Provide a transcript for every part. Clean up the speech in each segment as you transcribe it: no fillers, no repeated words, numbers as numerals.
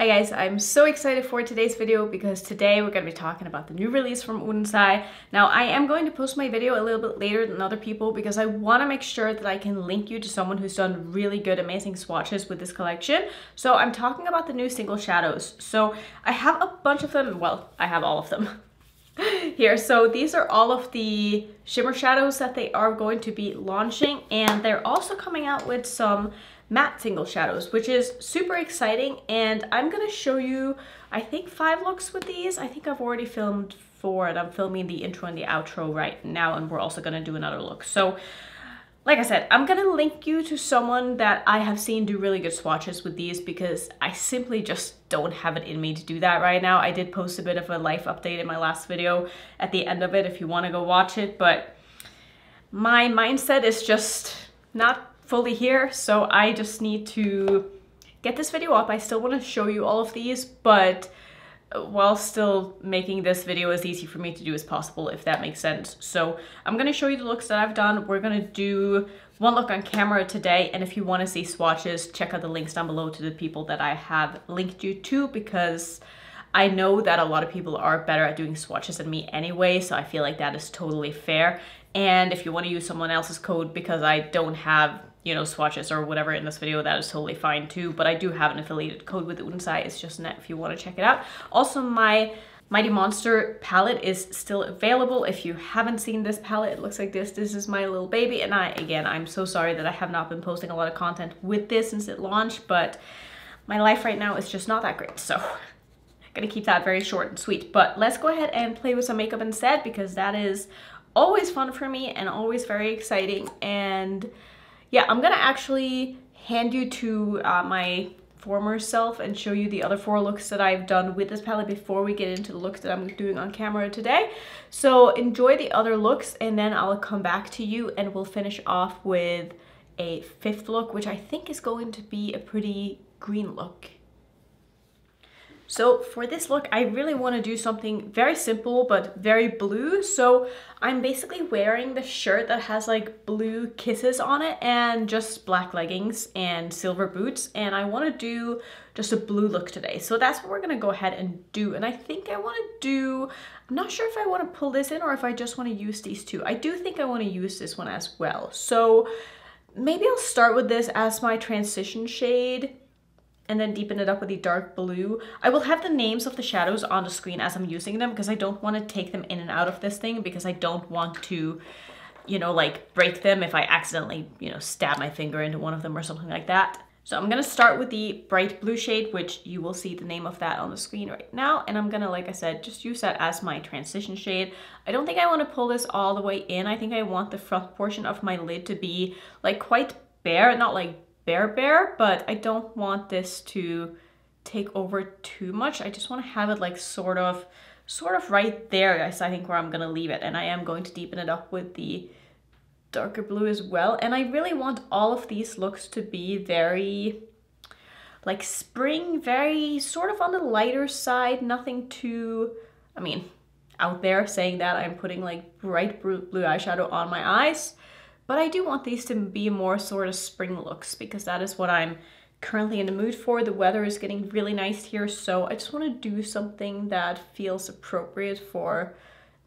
Hi guys, I'm so excited for today's video because today we're going to be talking about the new release from Odens Eye. Now I am going to post my video a little bit later than other people because I want to make sure that I can link you to someone who's done really good, amazing swatches with this collection. So I'm talking about the new single shadows. So I have a bunch of them, well, I have all of them here. So these are all of the shimmer shadows that they are going to be launching, and they're also coming out with some matte single shadows, which is super exciting. And I'm gonna show you, I think, 5 looks with these. I think I've already filmed 4 and I'm filming the intro and the outro right now, and we're also gonna do another look. So like I said, I'm gonna link you to someone that I have seen do really good swatches with these because I simply just don't have it in me to do that right now. I did post a bit of a life update in my last video at the end of it if you want to go watch it, but my mindset is just not fully here, so I just need to get this video up. I still want to show you all of these, but while still making this video as easy for me to do as possible, if that makes sense. So I'm going to show you the looks that I've done. We're going to do one look on camera today, and if you want to see swatches, check out the links down below to the people that I have linked you to, because I know that a lot of people are better at doing swatches than me anyway, so I feel like that is totally fair. And if you want to use someone else's code because I don't have, you know, swatches or whatever in this video, that is totally fine too. But I do have an affiliated code with Odens Eye. It's just Annette if you want to check it out. Also, my Mighty Monster palette is still available. If you haven't seen this palette, it looks like this. This is my little baby, and I'm so sorry that I have not been posting a lot of content with this since it launched, but my life right now is just not that great, so I'm gonna keep that very short and sweet. But let's go ahead and play with some makeup instead, because that is always fun for me and always very exciting. And yeah, I'm gonna actually hand you to my former self and show you the other 4 looks that I've done with this palette before we get into the looks that I'm doing on camera today. So enjoy the other looks, and then I'll come back to you and we'll finish off with a 5th look, which I think is going to be a pretty green look. So for this look, I really want to do something very simple but very blue. So I'm basically wearing the shirt that has like blue kisses on it and just black leggings and silver boots. And I want to do just a blue look today. So that's what we're going to go ahead and do. And I think I want to do, I'm not sure if I want to pull this in or if I just want to use these two. I do think I want to use this one as well. So maybe I'll start with this as my transition shade and then deepen it up with the dark blue. I will have the names of the shadows on the screen as I'm using them, because I don't want to take them in and out of this thing, because I don't want to, you know, like break them if I accidentally, you know, stab my finger into one of them or something like that. So I'm gonna start with the bright blue shade, which you will see the name of that on the screen right now. And I'm gonna, like I said, just use that as my transition shade. I don't think I want to pull this all the way in. I think I want the front portion of my lid to be like quite bare, not like bare, but I don't want this to take over too much. I just want to have it like sort of right there, guys. I think where I'm gonna leave it, and I am going to deepen it up with the darker blue as well. And I really want all of these looks to be very like spring, very sort of on the lighter side, nothing too, I mean, out there saying that I'm putting like bright blue eyeshadow on my eyes. But I do want these to be more sort of spring looks, because that is what I'm currently in the mood for. The weather is getting really nice here, so I just want to do something that feels appropriate for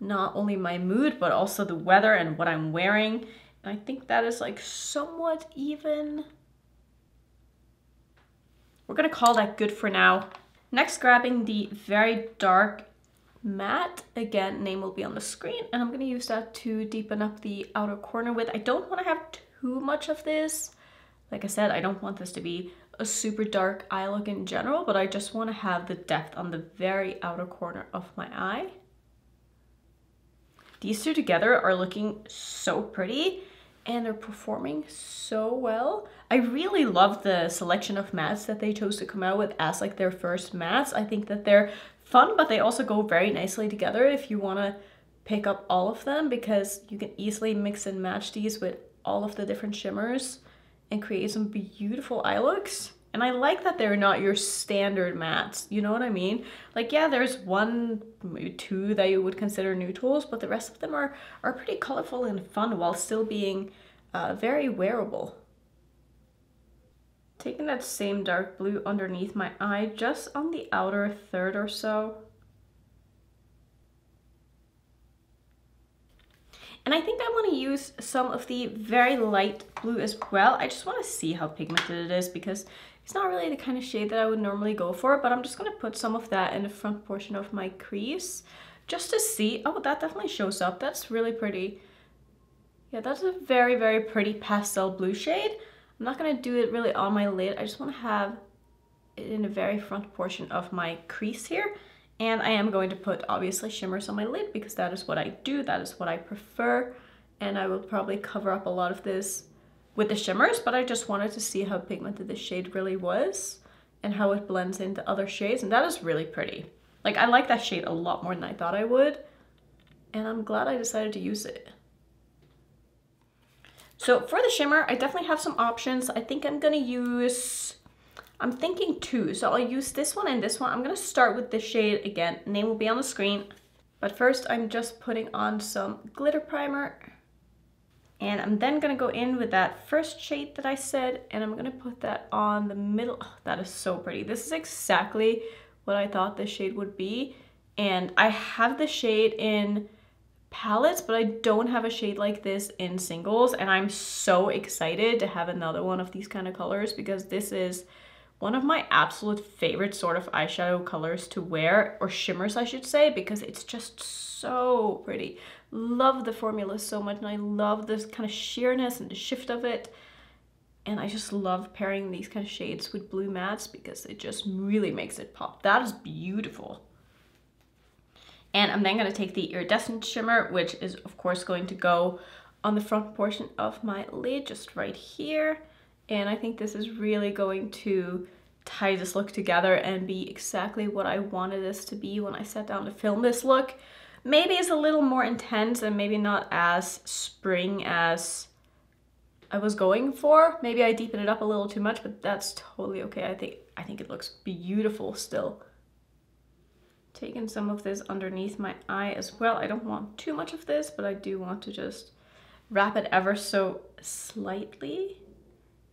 not only my mood, but also the weather and what I'm wearing. And I think that is like somewhat even. We're gonna call that good for now. Next, grabbing the very dark matte, again, name will be on the screen, and I'm going to use that to deepen up the outer corner with. I don't want to have too much of this. Like I said, I don't want this to be a super dark eye look in general, but I just want to have the depth on the very outer corner of my eye. These two together are looking so pretty, and they're performing so well. I really love the selection of mattes that they chose to come out with as like their first mattes. I think that they're fun, but they also go very nicely together if you want to pick up all of them, because you can easily mix and match these with all of the different shimmers and create some beautiful eye looks. And I like that they're not your standard mattes, you know what I mean? Like, yeah, there's 1, maybe 2 that you would consider neutrals, but the rest of them are pretty colorful and fun while still being very wearable. Taking that same dark blue underneath my eye, just on the outer third or so. And I think I want to use some of the very light blue as well. I just want to see how pigmented it is because it's not really the kind of shade that I would normally go for, but I'm just going to put some of that in the front portion of my crease just to see. Oh, that definitely shows up. That's really pretty. Yeah, that's a very, very pretty pastel blue shade. I'm not going to do it really on my lid. I just want to have it in the very front portion of my crease here. And I am going to put, obviously, shimmers on my lid because that is what I do. That is what I prefer. And I will probably cover up a lot of this with the shimmers, but I just wanted to see how pigmented this shade really was and how it blends into other shades. And that is really pretty. Like, I like that shade a lot more than I thought I would. And I'm glad I decided to use it. So for the shimmer, I definitely have some options. I think I'm going to use... I'm thinking two, so I'll use this one and this one. I'm gonna start with this shade again. Name will be on the screen. But first, I'm just putting on some glitter primer. And I'm then gonna go in with that first shade that I said, and I'm gonna put that on the middle. Oh, that is so pretty. This is exactly what I thought this shade would be. And I have the shade in palettes, but I don't have a shade like this in singles. And I'm so excited to have another one of these kind of colors because this is one of my absolute favorite sort of eyeshadow colors to wear, or shimmers I should say, because it's just so pretty. Love the formula so much, and I love this kind of sheerness and the shift of it. And I just love pairing these kind of shades with blue mattes because it just really makes it pop. That is beautiful. And I'm then going to take the iridescent shimmer, which is of course going to go on the front portion of my lid, just right here. And I think this is really going to tie this look together and be exactly what I wanted this to be when I sat down to film this look. Maybe it's a little more intense and maybe not as spring as I was going for. Maybe I deepened it up a little too much, but that's totally okay. I think it looks beautiful still. Taking some of this underneath my eye as well. I don't want too much of this, but I do want to just wrap it ever so slightly.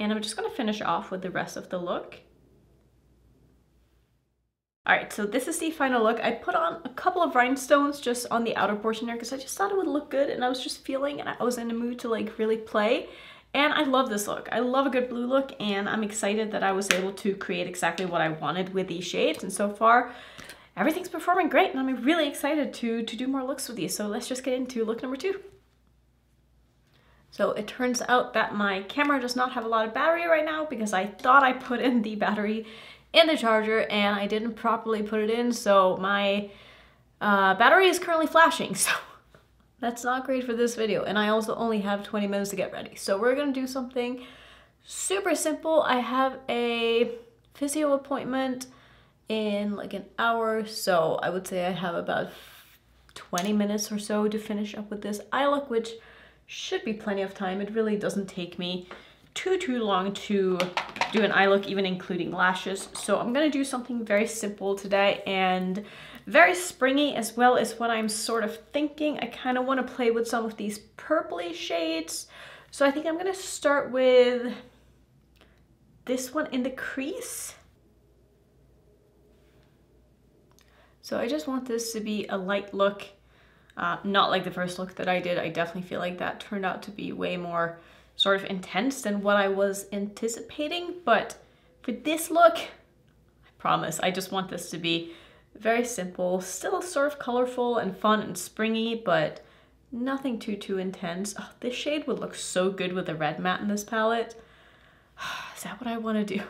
And I'm just gonna finish off with the rest of the look. All right, so this is the final look. I put on a couple of rhinestones just on the outer portion there because I just thought it would look good, and I was just feeling, and I was in the mood to like really play. And I love this look. I love a good blue look, and I'm excited that I was able to create exactly what I wanted with these shades. And so far, everything's performing great, and I'm really excited to do more looks with these. So let's just get into look number 2. So it turns out that my camera does not have a lot of battery right now because I thought I put in the battery in the charger and I didn't properly put it in. So my battery is currently flashing. So that's not great for this video. And I also only have 20 minutes to get ready. So we're going to do something super simple. I have a physio appointment in like an hour. So I would say I have about 20 minutes or so to finish up with this eye look, which should be plenty of time. It really doesn't take me too long to do an eye look, even including lashes. So I'm gonna do something very simple today and very springy as well as what I'm sort of thinking. I kind of want to play with some of these purpley shades. So I think I'm gonna start with this one in the crease. So I just want this to be a light look. Not like the first look that I did. I definitely feel like that turned out to be way more sort of intense than what I was anticipating. But for this look, I promise, I just want this to be very simple, still sort of colorful and fun and springy, but nothing too intense. Oh, this shade would look so good with the red matte in this palette. Is that what I want to do?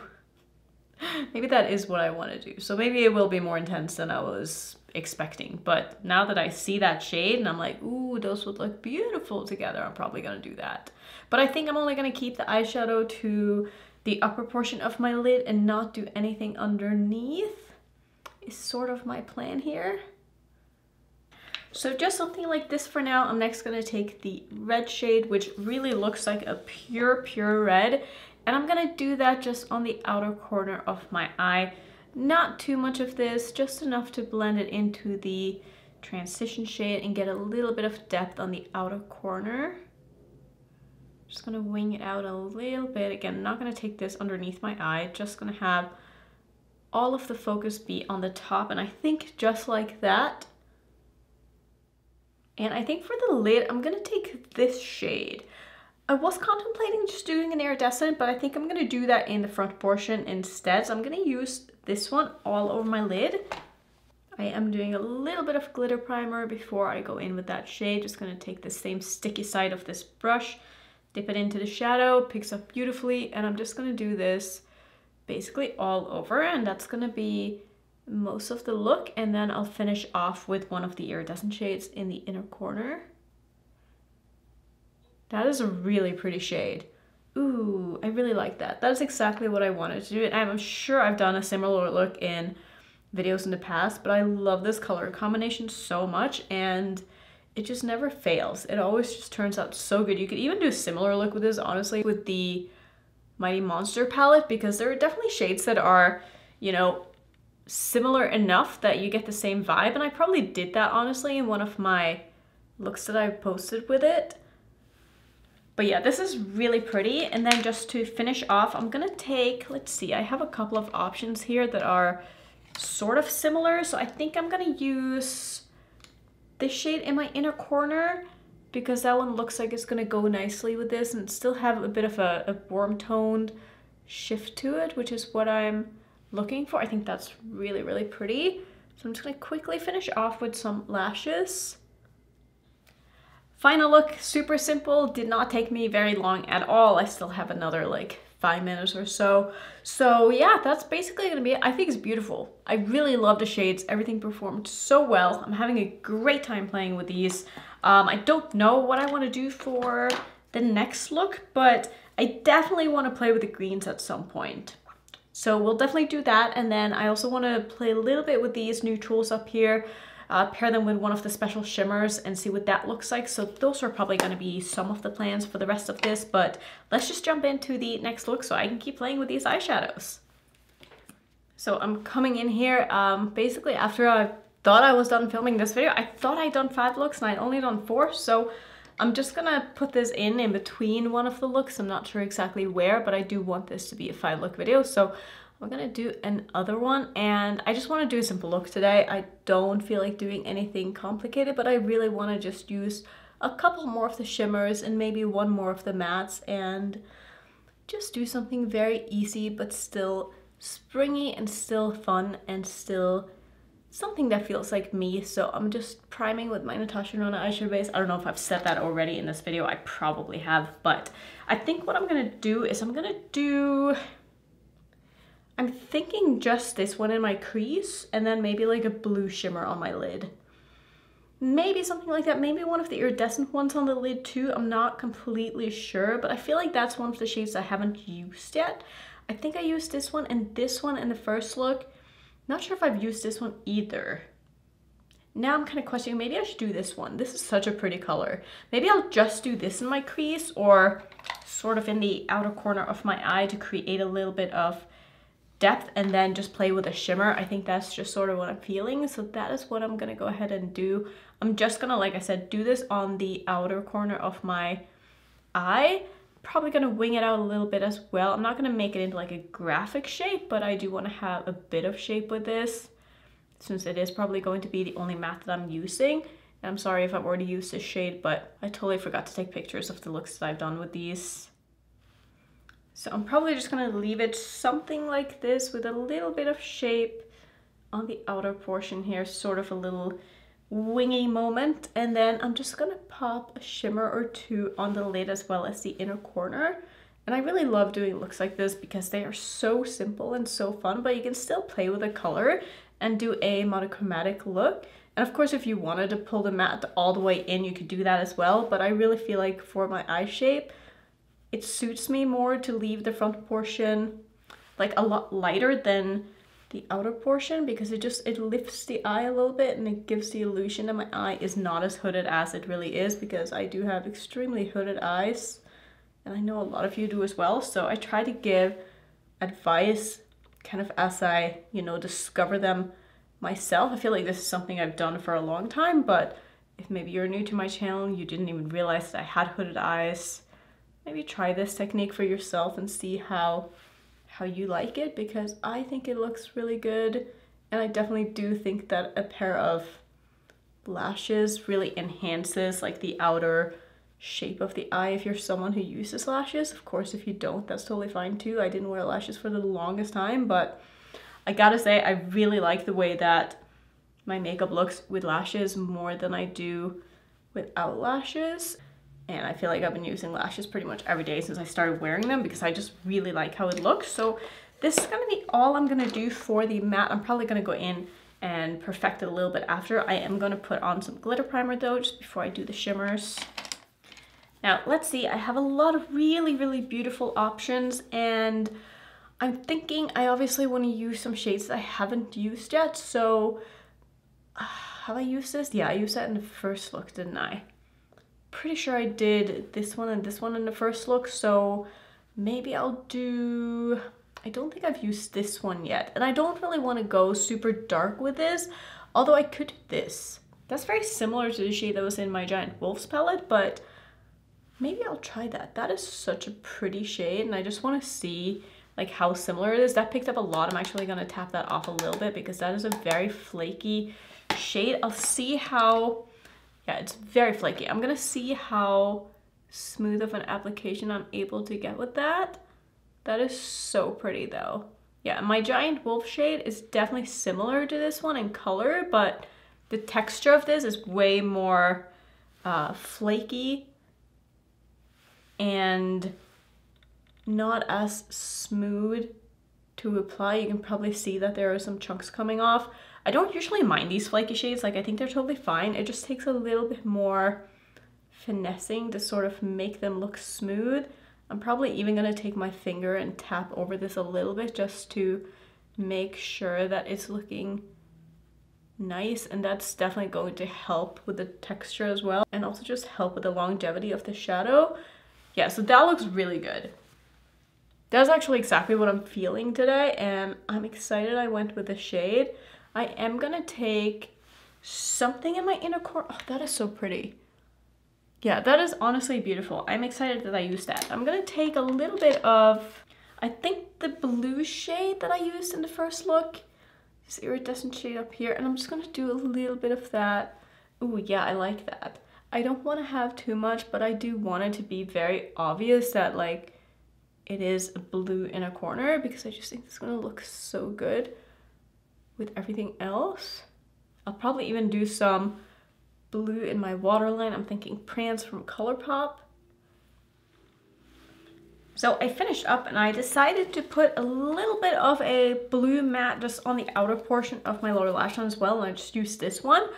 Maybe that is what I want to do. So maybe it will be more intense than I was expecting. But now that I see that shade and I'm like, ooh, those would look beautiful together, I'm probably going to do that. But I think I'm only going to keep the eyeshadow to the upper portion of my lid and not do anything underneath is sort of my plan here. So just something like this for now. I'm next going to take the red shade, which really looks like a pure red. And I'm gonna do that just on the outer corner of my eye. Not too much of this, just enough to blend it into the transition shade and get a little bit of depth on the outer corner. Just gonna wing it out a little bit. Again, I'm not gonna take this underneath my eye, just gonna have all of the focus be on the top, and I think just like that. And I think for the lid, I'm gonna take this shade. I was contemplating just doing an iridescent, but I think I'm gonna do that in the front portion instead. So I'm gonna use this one all over my lid. I am doing a little bit of glitter primer before I go in with that shade. Just gonna take the same sticky side of this brush, dip it into the shadow, picks up beautifully, and I'm just gonna do this basically all over, and that's gonna be most of the look. And then I'll finish off with one of the iridescent shades in the inner corner. That is a really pretty shade. Ooh, I really like that. That is exactly what I wanted to do. And I'm sure I've done a similar look in videos in the past, but I love this color combination so much, and it just never fails. It always just turns out so good. You could even do a similar look with this, honestly, with the Mighty Monster palette, because there are definitely shades that are, you know, similar enough that you get the same vibe. And I probably did that, honestly, in one of my looks that I posted with it. But yeah, this is really pretty. And then just to finish off, I'm gonna take, let's see, I have a couple of options here that are sort of similar. So I think I'm gonna use this shade in my inner corner, because that one looks like it's gonna go nicely with this and still have a bit of a warm toned shift to it, which is what I'm looking for. I think that's really, really pretty. So I'm just gonna quickly finish off with some lashes. Final look, super simple, did not take me very long at all. I still have another like 5 minutes or so. So yeah, that's basically gonna be it. I think it's beautiful. I really love the shades. Everything performed so well. I'm having a great time playing with these. I don't know what I want to do for the next look, but I definitely want to play with the greens at some point. So we'll definitely do that. And then I also want to play a little bit with these neutrals up here. Pair them with one of the special shimmers and see what that looks like. So those are probably going to be some of the plans for the rest of this, but let's just jump into the next look so I can keep playing with these eyeshadows. So I'm coming in here, basically after I thought I was done filming this video, I thought I'd done 5 looks and I'd only done 4. So I'm just gonna put this in between one of the looks. I'm not sure exactly where, but I do want this to be a 5 look video. So I'm gonna do another one, and I just want to do a simple look today. I don't feel like doing anything complicated, but I really want to just use a couple more of the shimmers and maybe one more of the mattes and just do something very easy but still springy and still fun and still something that feels like me. So I'm just priming with my Natasha Denona eyeshadow base. I don't know if I've said that already in this video. I probably have, but I think what I'm gonna do is I'm thinking just this one in my crease and then maybe like a blue shimmer on my lid. Maybe something like that. Maybe one of the iridescent ones on the lid too. I'm not completely sure, but I feel like that's one of the shades I haven't used yet. I think I used this one in the first look. Not sure if I've used this one either. Now I'm kind of questioning, maybe I should do this one. This is such a pretty color. Maybe I'll just do this in my crease or sort of in the outer corner of my eye to create a little bit of depth and then just play with a shimmer. I think that's just sort of what I'm feeling. So that is what I'm gonna go ahead and do. I'm just gonna, like I said, do this on the outer corner of my eye. Probably gonna wing it out a little bit as well. I'm not gonna make it into like a graphic shape, but I do want to have a bit of shape with this, since it is probably going to be the only matte that I'm using. And I'm sorry if I've already used this shade, but I totally forgot to take pictures of the looks that I've done with these. So I'm probably just gonna leave it something like this with a little bit of shape on the outer portion here, sort of a little wingy moment. And then I'm just gonna pop a shimmer or two on the lid as well as the inner corner. And I really love doing looks like this because they are so simple and so fun, but you can still play with the color and do a monochromatic look. And of course, if you wanted to pull the matte all the way in, you could do that as well. But I really feel like for my eye shape, it suits me more to leave the front portion like a lot lighter than the outer portion, because it lifts the eye a little bit and it gives the illusion that my eye is not as hooded as it really is, because I do have extremely hooded eyes and I know a lot of you do as well. So I try to give advice kind of as I, discover them myself. I feel like this is something I've done for a long time, but if maybe you're new to my channel, you didn't even realize that I had hooded eyes, maybe try this technique for yourself and see how you like it, because I think it looks really good. And I definitely do think that a pair of lashes really enhances like the outer shape of the eye if you're someone who uses lashes. Of course, if you don't, that's totally fine too. I didn't wear lashes for the longest time, but I gotta say I really like the way that my makeup looks with lashes more than I do without lashes. And I feel like I've been using lashes pretty much every day since I started wearing them because I just really like how it looks. So this is gonna be all I'm gonna do for the matte. I'm probably gonna go in and perfect it a little bit after. I am gonna put on some glitter primer though, just before I do the shimmers. Now, let's see, I have a lot of really beautiful options, and I'm thinking I obviously want to use some shades that I haven't used yet. So, have I used this? Yeah, I used that in the first look, didn't I? Pretty sure I did this one and this one in the first look, so maybe I'll do... I don't think I've used this one yet, and I don't really want to go super dark with this, although I could do this. That's very similar to the shade that was in my Giant Wolves palette, but maybe I'll try that. That is such a pretty shade, and I just want to see like how similar it is. That picked up a lot. I'm actually going to tap that off a little bit because that is a very flaky shade. I'll see how... yeah, it's very flaky. I'm going to see how smooth of an application I'm able to get with that. That is so pretty though. Yeah, my Giant Wolf shade is definitely similar to this one in color, but the texture of this is way more flaky and not as smooth to apply. You can probably see that there are some chunks coming off. I don't usually mind these flaky shades, like I think they're totally fine. It just takes a little bit more finessing to sort of make them look smooth. I'm probably even gonna take my finger and tap over this a little bit just to make sure that it's looking nice, and that's definitely going to help with the texture as well, and also just help with the longevity of the shadow. Yeah, so that looks really good. That's actually exactly what I'm feeling today, and I'm excited I went with the shade. I am gonna take something in my inner corner. Oh, that is so pretty. Yeah, that is honestly beautiful. I'm excited that I used that. I'm gonna take a little bit of, I think the blue shade that I used in the first look, this iridescent shade up here, and I'm just gonna do a little bit of that. Ooh, yeah, I like that. I don't want to have too much, but I do want it to be very obvious that like it is a blue in a corner, because I just think it's gonna look so good with everything else. I'll probably even do some blue in my waterline. I'm thinking Prance from ColourPop. So I finished up and I decided to put a little bit of a blue matte just on the outer portion of my lower lash line as well, and I just used this one.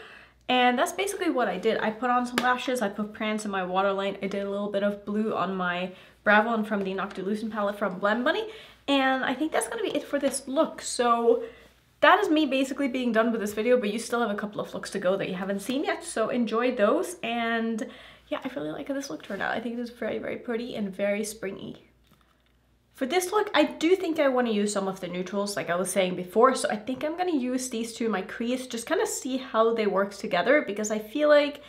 And that's basically what I did. I put on some lashes, I put Prance in my waterline, I did a little bit of blue on my brow bone from the Noctilucent palette from Blend Bunny, and I think that's gonna be it for this look. So that is me basically being done with this video, but you still have a couple of looks to go that you haven't seen yet, so enjoy those. And yeah, I really like how this look turned out. I think it is very pretty and very springy. For this look, I do think I want to use some of the neutrals like I was saying before, so I think I'm going to use these two in my crease, just kind of see how they work together, because I feel like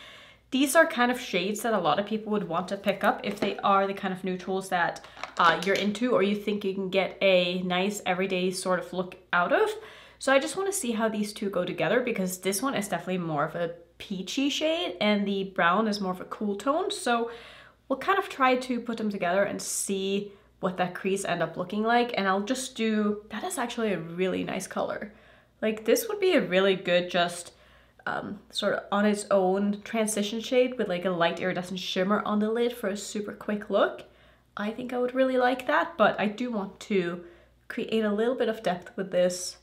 these are kind of shades that a lot of people would want to pick up if they are the kind of neutrals that you're into, or you think you can get a nice everyday sort of look out of. So I just want to see how these two go together, because this one is definitely more of a peachy shade and the brown is more of a cool tone. So we'll kind of try to put them together and see what that crease end up looking like. And I'll just do, that is actually a really nice color. Like this would be a really good just sort of on its own transition shade with like a light iridescent shimmer on the lid for a super quick look. I think I would really like that, but I do want to create a little bit of depth with this.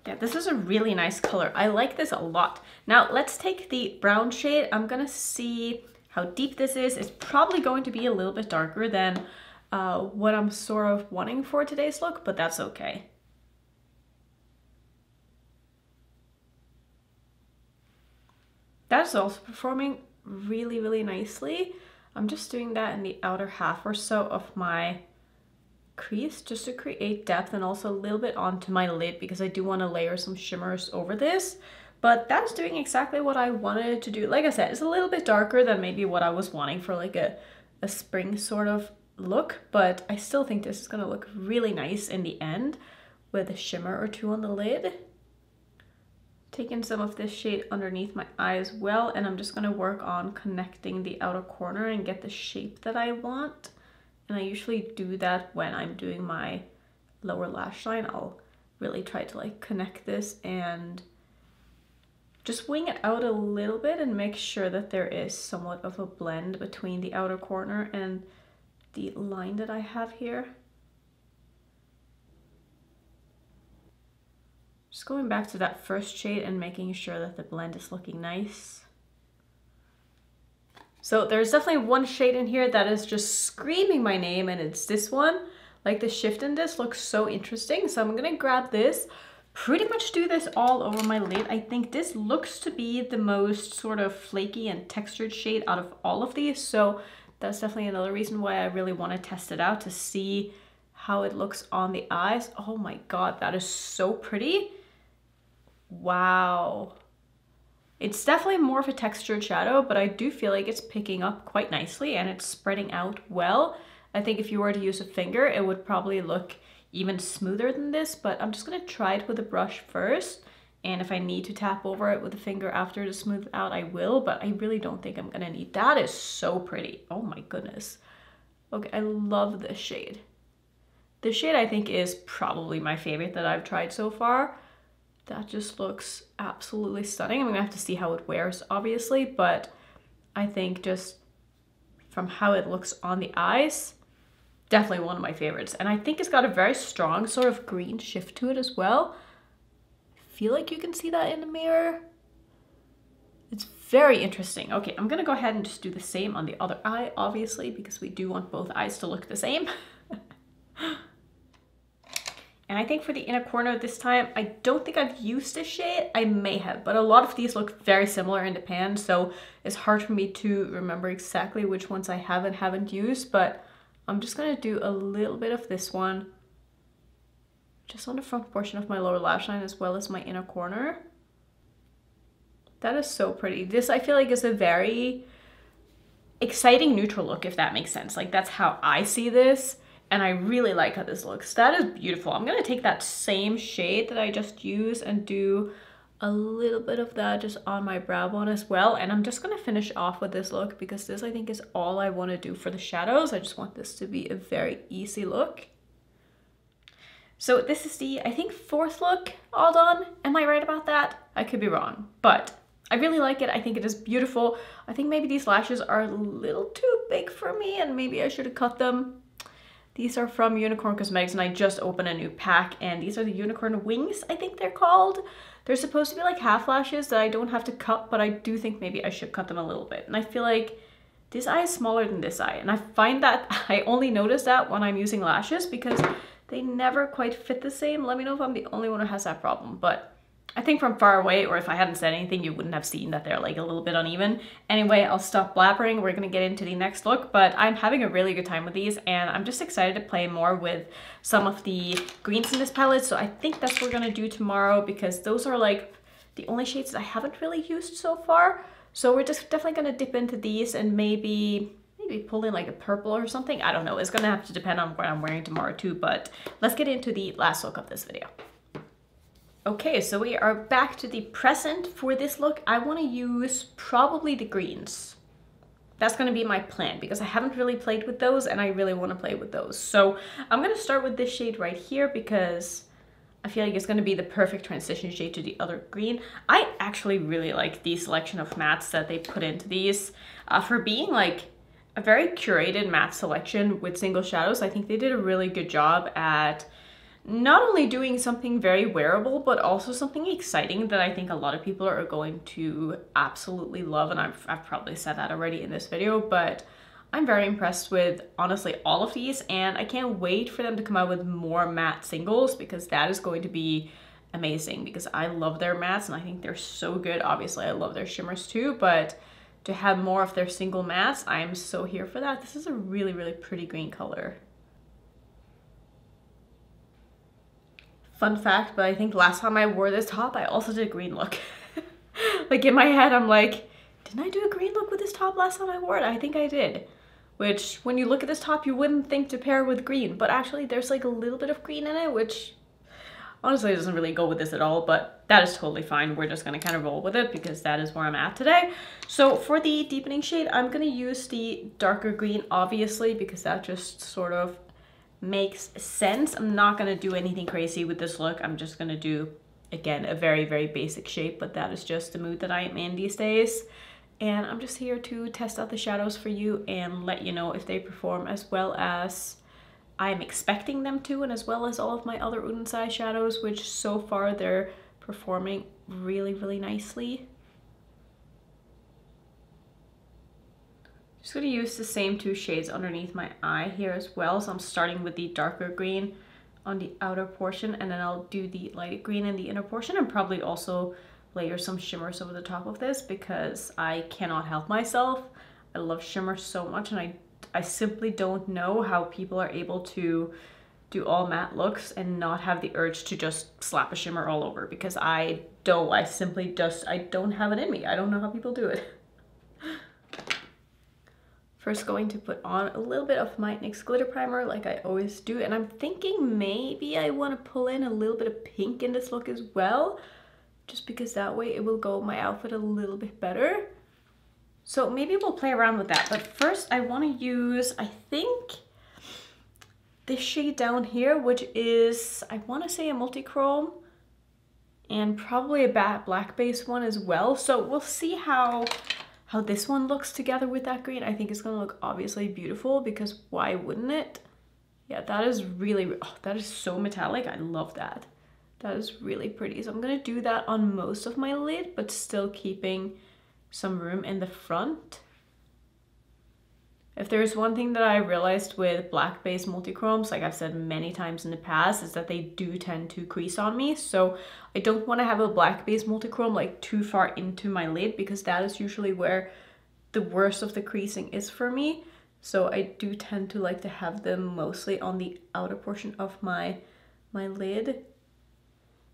Yeah, this is a really nice color. I like this a lot. Now let's take the brown shade. I'm gonna see how deep this is. It's probably going to be a little bit darker than what I'm sort of wanting for today's look, but that's okay. That's also performing really nicely. I'm just doing that in the outer half or so of my crease just to create depth, and also a little bit onto my lid because I do want to layer some shimmers over this. But that's doing exactly what I wanted it to do. Like I said, it's a little bit darker than maybe what I was wanting for like a a spring sort of look, but I still think this is gonna look really nice in the end with a shimmer or two on the lid. Taking some of this shade underneath my eye as well, and I'm just gonna work on connecting the outer corner and get the shape that I want. And I usually do that when I'm doing my lower lash line. I'll really try to like connect this and just wing it out a little bit and make sure that there is somewhat of a blend between the outer corner and the line that I have here. Just going back to that first shade and making sure that the blend is looking nice. So there's definitely one shade in here that is just screaming my name, and it's this one. Like the shift in this looks so interesting. So I'm gonna grab this, pretty much do this all over my lid. I think this looks to be the most sort of flaky and textured shade out of all of these. So that's definitely another reason why I really want to test it out to see how it looks on the eyes. Oh my God, that is so pretty. Wow. It's definitely more of a textured shadow, but I do feel like it's picking up quite nicely and it's spreading out well. I think if you were to use a finger, it would probably look even smoother than this, but I'm just gonna try it with a brush first. And if I need to tap over it with a finger after to smooth it out, I will, but I really don't think I'm gonna need. That is so pretty. Oh my goodness. Okay, I love this shade. This shade I think is probably my favorite that I've tried so far. That just looks absolutely stunning. I'm gonna have to see how it wears, obviously, but I think just from how it looks on the eyes, definitely one of my favorites. And I think it's got a very strong sort of green shift to it as well. I feel like you can see that in the mirror. It's very interesting. Okay, I'm gonna go ahead and just do the same on the other eye, obviously, because we do want both eyes to look the same. And I think for the inner corner this time, I don't think I've used this shade. I may have, but a lot of these look very similar in the pan, so it's hard for me to remember exactly which ones I have and haven't used, but I'm just gonna do a little bit of this one just on the front portion of my lower lash line as well as my inner corner. That is so pretty. This I feel like is a very exciting neutral look, if that makes sense. Like that's how I see this. And I really like how this looks. That is beautiful. I'm gonna take that same shade that I just used and do a little bit of that just on my brow bone as well. And I'm just gonna finish off with this look because this I think is all I wanna do for the shadows. I just want this to be a very easy look. So this is the, I think, fourth look all done. Am I right about that? I could be wrong, but I really like it. I think it is beautiful. I think maybe these lashes are a little too big for me and maybe I should have cut them. These are from Unicorn Cosmetics and I just opened a new pack, and these are the unicorn wings, I think they're called. They're supposed to be like half lashes that I don't have to cut, but I do think maybe I should cut them a little bit. And I feel like this eye is smaller than this eye, and I find that I only notice that when I'm using lashes because they never quite fit the same. Let me know if I'm the only one who has that problem, but I think from far away, or if I hadn't said anything, you wouldn't have seen that they're like a little bit uneven. Anyway, I'll stop blabbering. We're gonna get into the next look, but I'm having a really good time with these and I'm just excited to play more with some of the greens in this palette. So I think that's what we're gonna do tomorrow because those are like the only shades that I haven't really used so far. So we're just definitely gonna dip into these and maybe pull in like a purple or something. I don't know. It's gonna have to depend on what I'm wearing tomorrow too, but let's get into the last look of this video. Okay, so we are back to the present. For this look, I want to use probably the greens. That's going to be my plan because I haven't really played with those and I really want to play with those. So I'm going to start with this shade right here because I feel like it's going to be the perfect transition shade to the other green. I actually really like the selection of mattes that they put into these. For being like a very curated matte selection with single shadows, I think they did a really good job at not only doing something very wearable, but also something exciting that I think a lot of people are going to absolutely love. And I've probably said that already in this video, but I'm very impressed with honestly all of these. And I can't wait for them to come out with more matte singles because that is going to be amazing because I love their mattes and I think they're so good. Obviously, I love their shimmers too, but to have more of their single mattes, I'm so here for that. This is a really, really pretty green color. Fun fact, but I think last time I wore this top, I also did a green look. Like in my head, I'm like, didn't I do a green look with this top last time I wore it? I think I did. which when you look at this top, you wouldn't think to pair with green, but actually there's like a little bit of green in it, which honestly doesn't really go with this at all, but that is totally fine. We're just gonna kind of roll with it because that is where I'm at today. So for the deepening shade, I'm gonna use the darker green, obviously, because that just sort of makes sense. I'm not gonna do anything crazy with this look. I'm just gonna do, again, a very, very basic shape, but that is just the mood that I am in these days. And I'm just here to test out the shadows for you and let you know if they perform as well as I'm expecting them to, and as well as all of my other Odens Eye shadows, which so far they're performing really, really nicely. Just gonna use the same two shades underneath my eye here as well. So I'm starting with the darker green on the outer portion, and then I'll do the lighter green in the inner portion, and probably also layer some shimmers over the top of this because I cannot help myself. I love shimmer so much, and I simply don't know how people are able to do all matte looks and not have the urge to just slap a shimmer all over, because I don't have it in me. I don't know how people do it. First going to put on a little bit of my NYX glitter primer like I always do, and I'm thinking maybe I want to pull in a little bit of pink in this look as well, just because that way it will go with my outfit a little bit better. So maybe we'll play around with that, but first I want to use, I think, this shade down here, which is, I want to say, a multi-chrome, and probably a black base one as well. So we'll see how this one looks together with that green. I think it's going to look obviously beautiful, because why wouldn't it? Yeah, that is really, oh, that is so metallic. I love that. That is really pretty. So I'm going to do that on most of my lid, but still keeping some room in the front. If there's one thing that I realized with black base multichromes, like I've said many times in the past, is that they do tend to crease on me. So I don't want to have a black base multichrome like too far into my lid, because that is usually where the worst of the creasing is for me. So I do tend to like to have them mostly on the outer portion of my lid,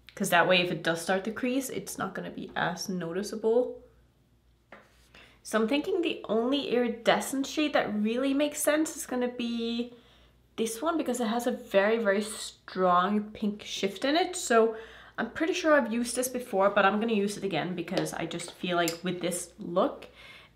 because that way if it does start to crease, it's not going to be as noticeable. So I'm thinking the only iridescent shade that really makes sense is going to be this one, because it has a very, very strong pink shift in it. So I'm pretty sure I've used this before, but I'm going to use it again because I just feel like with this look,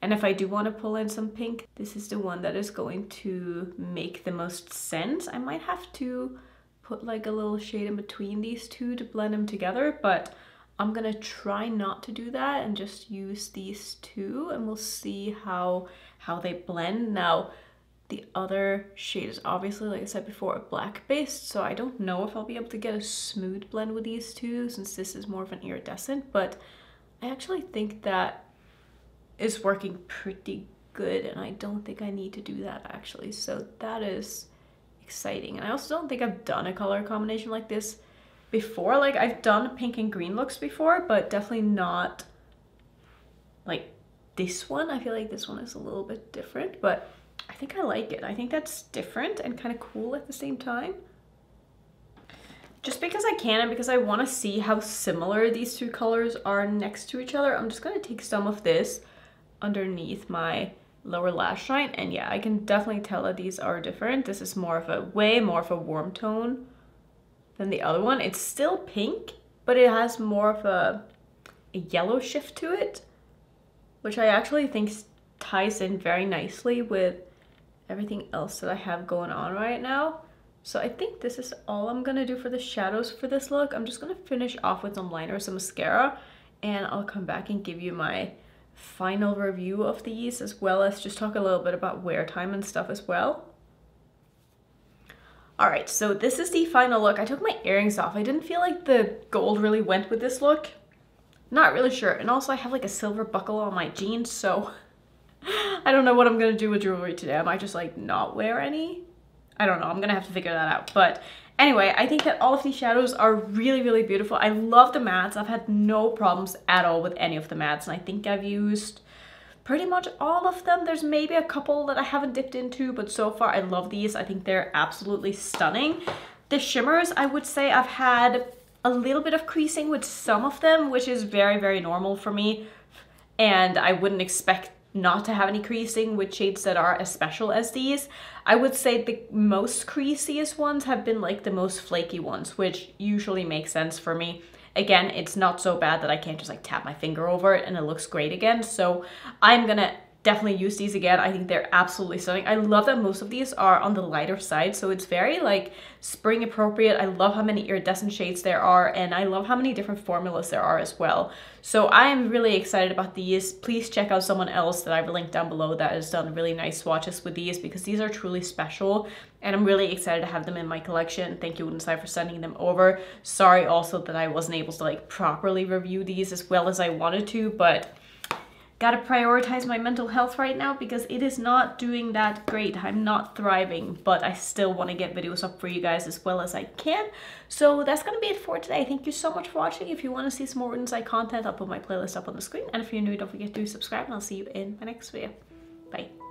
and if I do want to pull in some pink, this is the one that is going to make the most sense. I might have to put like a little shade in between these two to blend them together, but I'm gonna try not to do that and just use these two, and we'll see how they blend. Now, the other shade is obviously, like I said before, black based, so I don't know if I'll be able to get a smooth blend with these two, since this is more of an iridescent, but I actually think that is working pretty good, and I don't think I need to do that actually. So that is exciting. And I also don't think I've done a color combination like this before. Like, I've done pink and green looks before, but definitely not like this one. I feel like this one is a little bit different, but I think I like it. I think that's different and kind of cool at the same time. Just because I can, and because I want to see how similar these two colors are next to each other, I'm just going to take some of this underneath my lower lash line, and yeah, I can definitely tell that these are different. This is more of a, way more of a warm tone than the other one. It's still pink, but it has more of a yellow shift to it, which I actually think ties in very nicely with everything else that I have going on right now. So I think this is all I'm gonna do for the shadows for this look. I'm just gonna finish off with some liner, some mascara, and I'll come back and give you my final review of these, as well as just talk a little bit about wear time and stuff as well. Alright, so this is the final look. I took my earrings off. I didn't feel like the gold really went with this look. Not really sure. And also I have like a silver buckle on my jeans, so I don't know what I'm gonna do with jewelry today. I might just like not wear any. I don't know. I'm gonna have to figure that out. But anyway, I think that all of these shadows are really, really beautiful. I love the mattes. I've had no problems at all with any of the mattes, and I think I've used pretty much all of them. There's maybe a couple that I haven't dipped into, but so far I love these. I think they're absolutely stunning. The shimmers, I would say I've had a little bit of creasing with some of them, which is very, very normal for me. And I wouldn't expect not to have any creasing with shades that are as special as these. I would say the most creasiest ones have been like the most flaky ones, which usually makes sense for me. Again, it's not so bad that I can't just like tap my finger over it and it looks great again. So I'm gonna definitely use these again. I think they're absolutely stunning. I love that most of these are on the lighter side, so it's very like spring appropriate. I love how many iridescent shades there are, and I love how many different formulas there are as well. So I am really excited about these. Please check out someone else that I've linked down below that has done really nice swatches with these, because these are truly special and I'm really excited to have them in my collection. Thank you, Odens Eye, for sending them over. Sorry also that I wasn't able to like properly review these as well as I wanted to, but gotta prioritize my mental health right now because it is not doing that great. I'm not thriving, but I still want to get videos up for you guys as well as I can. So that's gonna be it for today. Thank you so much for watching. If you want to see some more Odens Eye content, I'll put my playlist up on the screen. And if you're new, don't forget to subscribe, and I'll see you in my next video. Bye.